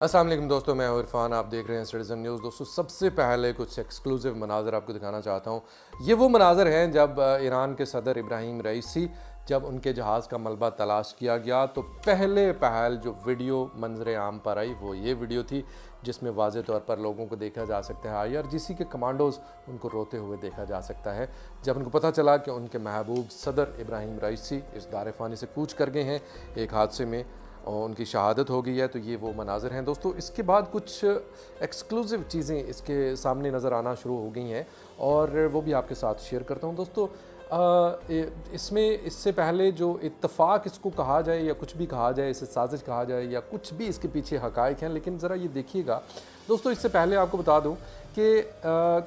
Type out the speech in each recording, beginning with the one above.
अस्सलाम वालेकुम दोस्तों, मैं हूं इरफान। आप देख रहे हैं सिटीज़न न्यूज़। दोस्तों, सबसे पहले कुछ एक्सक्लूसिव मनाज़र आपको दिखाना चाहता हूं। ये वो मनाज़र हैं जब ईरान के सदर इब्राहिम रईसी जब उनके जहाज़ का मलबा तलाश किया गया तो पहल जो वीडियो मंजर आम पर आई वो ये वीडियो थी, जिसमें वाज़े तौर पर लोगों को देखा जा सकता है। IRGC के कमांडोज़ उनको रोते हुए देखा जा सकता है जब उनको पता चला कि उनके महबूब सदर इब्राहिम रईसी इस दार फ़ानी से कूच कर गए हैं एक हादसे में और उनकी शहादत हो गई है। तो ये वो मनाज़र हैं दोस्तों। इसके बाद कुछ एक्सक्लूसिव चीज़ें इसके सामने नज़र आना शुरू हो गई हैं और वो भी आपके साथ शेयर करता हूँ दोस्तों। इसमें इससे पहले जो इत्तफ़ाक़ इसको कहा जाए या कुछ भी कहा जाए, इसे साजिश कहा जाए या कुछ भी इसके पीछे हक़ाइक़ हैं, लेकिन ज़रा ये देखिएगा दोस्तों। इससे पहले आपको बता दूँ कि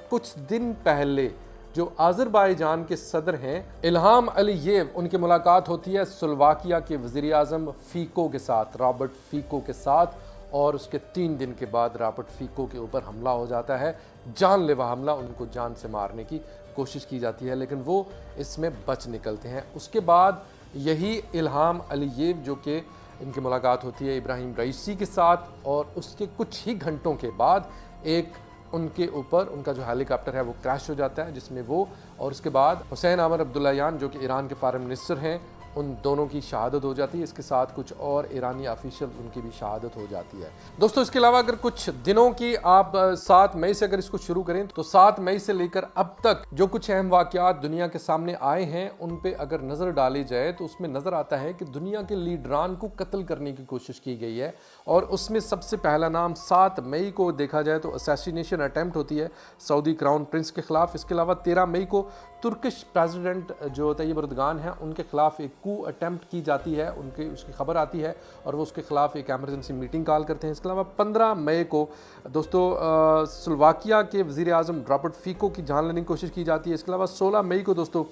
कुछ दिन पहले जो अज़रबाईजान के सदर हैं इल्हाम अलीयेव, उनकी मुलाकात होती है स्लोवाकिया के वज़ीर आज़म फ़ीको के साथ, रॉबर्ट फ़ीको के साथ, और उसके 3 दिन के बाद रॉबर्ट फ़ीको के ऊपर हमला हो जाता है, जानलेवा हमला। उनको जान से मारने की कोशिश की जाती है लेकिन वो इसमें बच निकलते हैं। उसके बाद यही इल्हाम अलीयेव जो कि इनकी मुलाकात होती है इब्राहिम रईसी के साथ, और उसके कुछ ही घंटों के बाद एक उनके ऊपर उनका जो हेलीकॉप्टर है वो क्रैश हो जाता है, जिसमें वो और उसके बाद हुसैन आमर अब्दुल्लाहियान जो कि ईरान के फॉरेन मिनिस्टर हैं, उन दोनों की शहादत हो जाती है। इसके साथ कुछ और ईरानी ऑफिशियल उनकी भी शहादत हो जाती है दोस्तों। इसके अलावा अगर कुछ दिनों की आप 7 मई से अगर इसको शुरू करें तो 7 मई से लेकर अब तक जो कुछ अहम वाक़यात दुनिया के सामने आए हैं उन पे अगर नज़र डाली जाए तो उसमें नज़र आता है कि दुनिया के लीडरान को कत्ल करने की कोशिश की गई है। और उसमें सबसे पहला नाम 7 मई को देखा जाए तो असैसिनेशन अटैम्प्ट होती है सऊदी क्राउन प्रिंस के ख़िलाफ़। इसके अलावा 13 मई को तुर्किश प्रेसिडेंट जो तैयब एर्दोगान हैं उनके ख़िलाफ़ एक कू अटैम्प्ट की जाती है, उसकी खबर आती है और वो उसके ख़िलाफ़ एक एमरजेंसी मीटिंग कॉल करते हैं। इसके अलावा 15 मई को दोस्तों स्लोवाकिया के वज़ीर आज़म रॉबर्ट फ़ीको की जान लेने की कोशिश की जाती है। इसके अलावा 16 मई को दोस्तों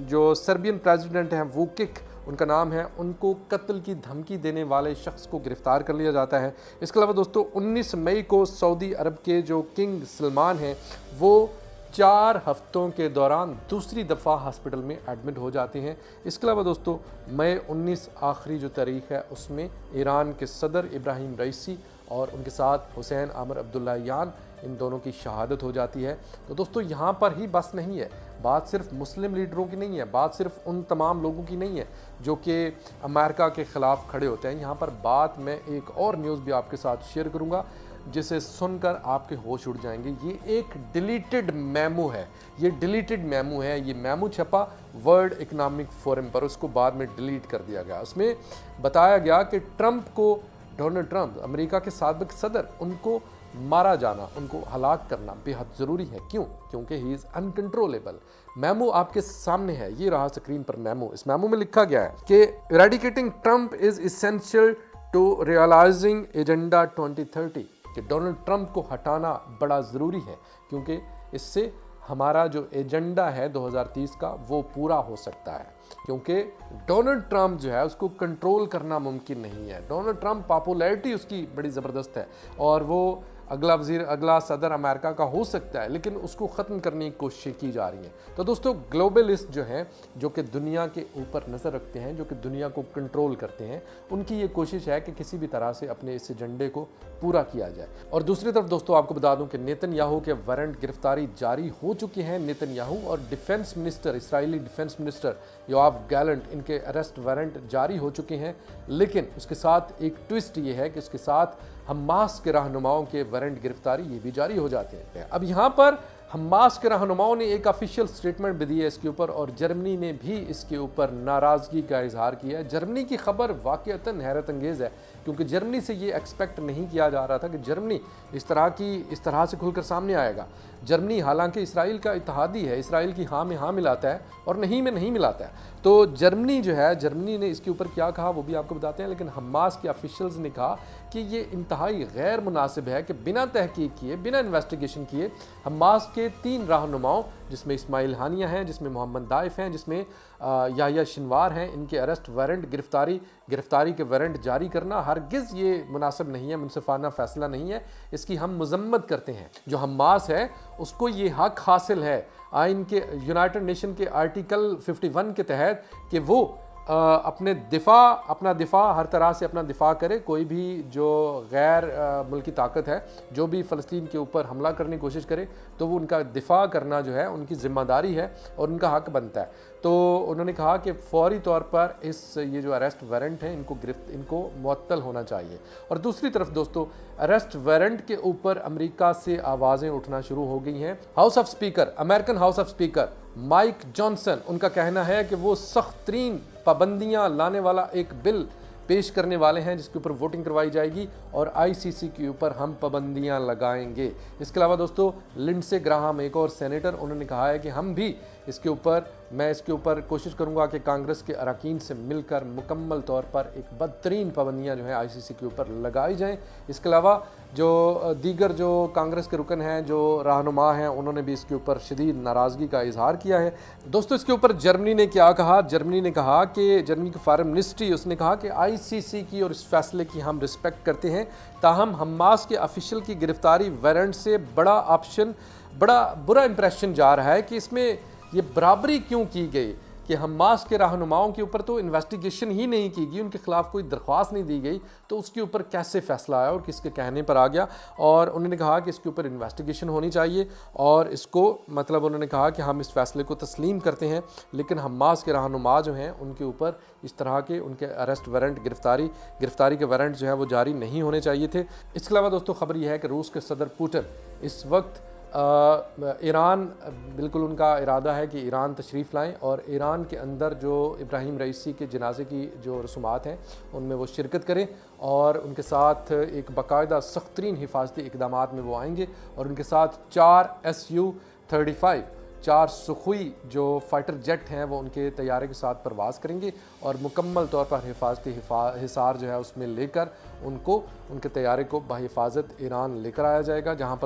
जो सर्बियन प्रेसिडेंट हैं वूकिक उनका नाम है, उनको कत्ल की धमकी देने वाले शख्स को गिरफ़्तार कर लिया जाता है। इसके अलावा दोस्तों 19 मई को सऊदी अरब के जो किंग सलमान हैं वो 4 हफ्तों के दौरान दूसरी दफ़ा हॉस्पिटल में एडमिट हो जाते हैं। इसके अलावा दोस्तों मई 19 आखिरी जो तारीख़ है उसमें ईरान के सदर इब्राहिम रईसी और उनके साथ हुसैन आमर अब्दुल्लाहियान, इन दोनों की शहादत हो जाती है। तो दोस्तों यहाँ पर ही बस नहीं है, बात सिर्फ मुस्लिम लीडरों की नहीं है, बात सिर्फ उन तमाम लोगों की नहीं है जो कि अमेरिका के ख़िलाफ़ खड़े होते हैं। यहाँ पर बात मैं एक और न्यूज़ भी आपके साथ शेयर करूँगा जिसे सुनकर आपके होश उड़ जाएंगे। ये एक डिलीटेड मेमो है, ये डिलीटेड मेमो है। ये मेमो छपा वर्ल्ड इकनॉमिक फोरम पर, उसको बाद में डिलीट कर दिया गया। उसमें बताया गया कि ट्रंप को, डोनाल्ड ट्रंप अमेरिका के साबिक सदर, उनको मारा जाना, उनको हलाक करना बेहद ज़रूरी है। क्यों? क्योंकि ही इज़ अनकंट्रोलेबल। मेमो आपके सामने है, ये रहा स्क्रीन पर मेमो। इस मेमो में लिखा गया है कि eradicating Trump is essential to realising agenda 2030, कि डोनाल्ड ट्रंप को हटाना बड़ा ज़रूरी है क्योंकि इससे हमारा जो एजेंडा है 2030 का वो पूरा हो सकता है। क्योंकि डोनाल्ड ट्रंप जो है उसको कंट्रोल करना मुमकिन नहीं है। डोनाल्ड ट्रंप पॉपुलैरिटी उसकी बड़ी ज़बरदस्त है और वो अगला सदर अमेरिका का हो सकता है, लेकिन उसको ख़त्म करने की कोशिशें की जा रही हैं। तो दोस्तों ग्लोबलिस्ट जो हैं, जो कि दुनिया के ऊपर नज़र रखते हैं, जो कि दुनिया को कंट्रोल करते हैं, उनकी ये कोशिश है कि किसी भी तरह से अपने इस एजेंडे को पूरा किया जाए। और दूसरी तरफ दोस्तों आपको बता दूं कि नेतन्याहू के वारंट गिरफ्तारी जारी हो चुकी हैं। नेतन्याहू और defence minister, Israeli defence minister Yoav Gallant, इनके अरेस्ट वारंट जारी हो चुके हैं। लेकिन उसके साथ एक ट्विस्ट ये है कि उसके साथ हमास के रहनुमाओं के वारंट गिरफ्तारी ये भी जारी हो जाते हैं। अब यहाँ पर हमास के रहनुमाओं ने एक ऑफिशियल स्टेटमेंट भी दी है इसके ऊपर, और जर्मनी ने भी इसके ऊपर नाराज़गी का इजहार किया है। जर्मनी की खबर वाक़ईतन हैरत अंगेज़ है क्योंकि जर्मनी से ये एक्सपेक्ट नहीं किया जा रहा था कि जर्मनी इस तरह से खुलकर सामने आएगा। जर्मनी हालांकि इसराइल का इत्तेहादी है, इसराइल की हाँ में हाँ मिलाता है और नहीं में नहीं मिलाता है। तो जर्मनी जो है, जर्मनी ने इसके ऊपर क्या कहा वो भी आपको बताते हैं। लेकिन हमास के ऑफिशियल्स ने कहा कि ये इंतहाई गैर मुनासिब है कि बिना तहकीक किए, बिना इन्वेस्टिगेशन किए हमास के 3 रहनुमाओं, जिसमें इस्माइल हानिया हैं, जिसमें मोहम्मद दाइफ हैं, जिसमें याहिया शिनवार हैं, इनके अरेस्ट वारंट, गिरफ्तारी के वारंट जारी करना हरगिज़ ये मुनासिब नहीं है, मुनसिफाना फ़ैसला नहीं है। इसकी हम मज़म्मत करते हैं। जो हमास है उसको ये हक हासिल है आइन के, यूनाइटेड नेशन के आर्टिकल 51 के तहत कि वो अपना दिफा हर तरह से अपना दिफा करे। कोई भी जो गैर मुल्की ताकत है जो भी फ़लस्तीन के ऊपर हमला करने की कोशिश करे तो वो उनका दिफा करना जो है उनकी ज़िम्मेदारी है और उनका हक बनता है। तो उन्होंने कहा कि फ़ौरी तौर पर ये जो अरेस्ट वारंट है इनको मुअत्तल होना चाहिए। और दूसरी तरफ दोस्तों, अरेस्ट वारंट के ऊपर अमेरिका से आवाज़ें उठना शुरू हो गई हैं। American house of speaker Mike Johnson, उनका कहना है कि वो सख्त तरीन पाबंदियाँ लाने वाला एक बिल पेश करने वाले हैं जिसके ऊपर वोटिंग करवाई जाएगी और आईसीसी के ऊपर हम पाबंदियां लगाएंगे। इसके अलावा दोस्तों, लिंडसे ग्राहम एक और सेनेटर, उन्होंने कहा है कि मैं इसके ऊपर कोशिश करूंगा कि कांग्रेस के अरकान से मिलकर मुकम्मल तौर पर एक बदतरीन पाबंदियां जो है आईसीसी के ऊपर लगाई जाएं। इसके अलावा जो दीगर जो कांग्रेस के रुकन हैं, जो रहनुमा हैं, उन्होंने भी इसके ऊपर शदीद नाराज़गी का इजहार किया है। दोस्तों, इसके ऊपर जर्मनी ने क्या कहा? जर्मनी ने कहा कि जर्मनी की फॉरेन मिनिस्ट्री, उसने कहा कि आईसीसी की और इस फैसले की हम रिस्पेक्ट करते हैं, ताहम हमास के ऑफिशियल की गिरफ्तारी वारंट से बड़ा बुरा इंप्रेशन जा रहा है कि इसमें ये बराबरी क्यों की गई कि हमास के रहनुमाओं के ऊपर तो इन्वेस्टिगेशन ही नहीं की गई, उनके खिलाफ कोई दरख्वास्त नहीं दी गई, तो उसके ऊपर कैसे फ़ैसला आया और किसके कहने पर आ गया। और उन्होंने कहा कि इसके ऊपर इन्वेस्टिगेशन होनी चाहिए और इसको उन्होंने कहा कि हम इस फैसले को तस्लीम करते हैं, लेकिन हमास के रहनुमा जो हैं उनके ऊपर इस तरह के उनके अरेस्ट वारंट गिरफ्तारी के वारंट जो है वो जारी नहीं होने चाहिए थे। इसके अलावा दोस्तों, खबर यह है कि रूस के सदर पुतिन इस वक्त ईरान, बिल्कुल उनका इरादा है कि ईरान तशरीफ़ लाएं और ईरान के अंदर जो इब्राहिम रईसी के जनाजे की जो रसूमात हैं उनमें वो शिरकत करें और उनके साथ एक बाकायदा सख्त तरीन हिफाजती इक़दामात में वो आएंगे और उनके साथ 4 Su-35 4 सुखोई जो फाइटर जेट हैं वो उनके तैयारे के साथ परवाज़ करेंगे और मुकम्मल तौर पर हिफाजती हिसार जो है उसमें लेकर उनके तैयारे को बहिफाजत ईरान लेकर आया जाएगा, जहाँ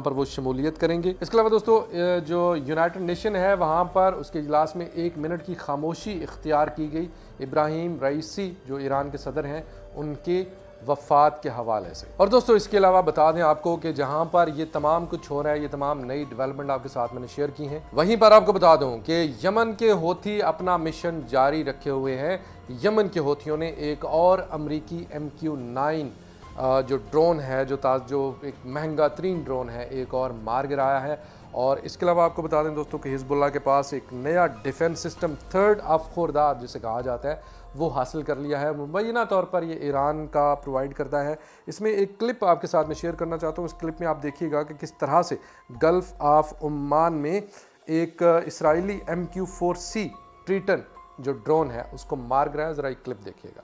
पर वो शमूलियत करेंगे। इसके अलावा दोस्तों, जो यूनाइटेड नेशन है वहाँ पर उसके इजलास में 1 मिनट की खामोशी इख्तियार की गई इब्राहिम रईसी जो ईरान के सदर हैं उनके वफ़ात के हवाले से। और दोस्तों, इसके अलावा बता दें आपको कि जहां पर ये तमाम कुछ हो रहा है, ये तमाम नई डेवलपमेंट आपके साथ मैंने शेयर की हैं, वहीं पर आपको बता दूं कि यमन के हौथी अपना मिशन जारी रखे हुए हैं। यमन के हौथियों ने एक और अमरीकी MQ-9 जो ड्रोन है, जो एक महंगा तरीन ड्रोन है, एक और मार गिराया है। और इसके अलावा आपको बता दें दोस्तों कि हिजबुल्लाह के पास एक नया डिफेंस सिस्टम 3rd ऑफ खुर्दाद जिसे कहा जाता है वो हासिल कर लिया है। मुबैना तौर पर ये ईरान का प्रोवाइड करता है। इसमें एक क्लिप आपके साथ में शेयर करना चाहता हूँ। इस क्लिप में आप देखिएगा कि किस तरह से गल्फ़ ऑफ ओमान में एक इसराइली MQ-4C ट्रीटन जो ड्रोन है उसको मार गिराया। ज़रा एक क्लिप देखिएगा।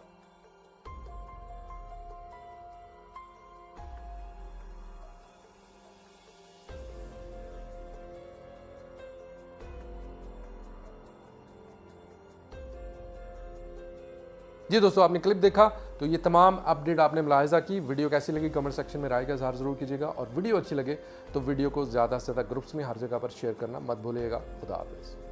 जी दोस्तों, आपने क्लिप देखा तो ये तमाम अपडेट आपने मुलाहिजा की। वीडियो कैसी लगी कमेंट सेक्शन में राय का इज़हार ज़रूर कीजिएगा और वीडियो अच्छी लगे तो वीडियो को ज़्यादा से ज़्यादा ग्रुप्स में हर जगह पर शेयर करना मत भूलिएगा। खुदा हाफ़िज़।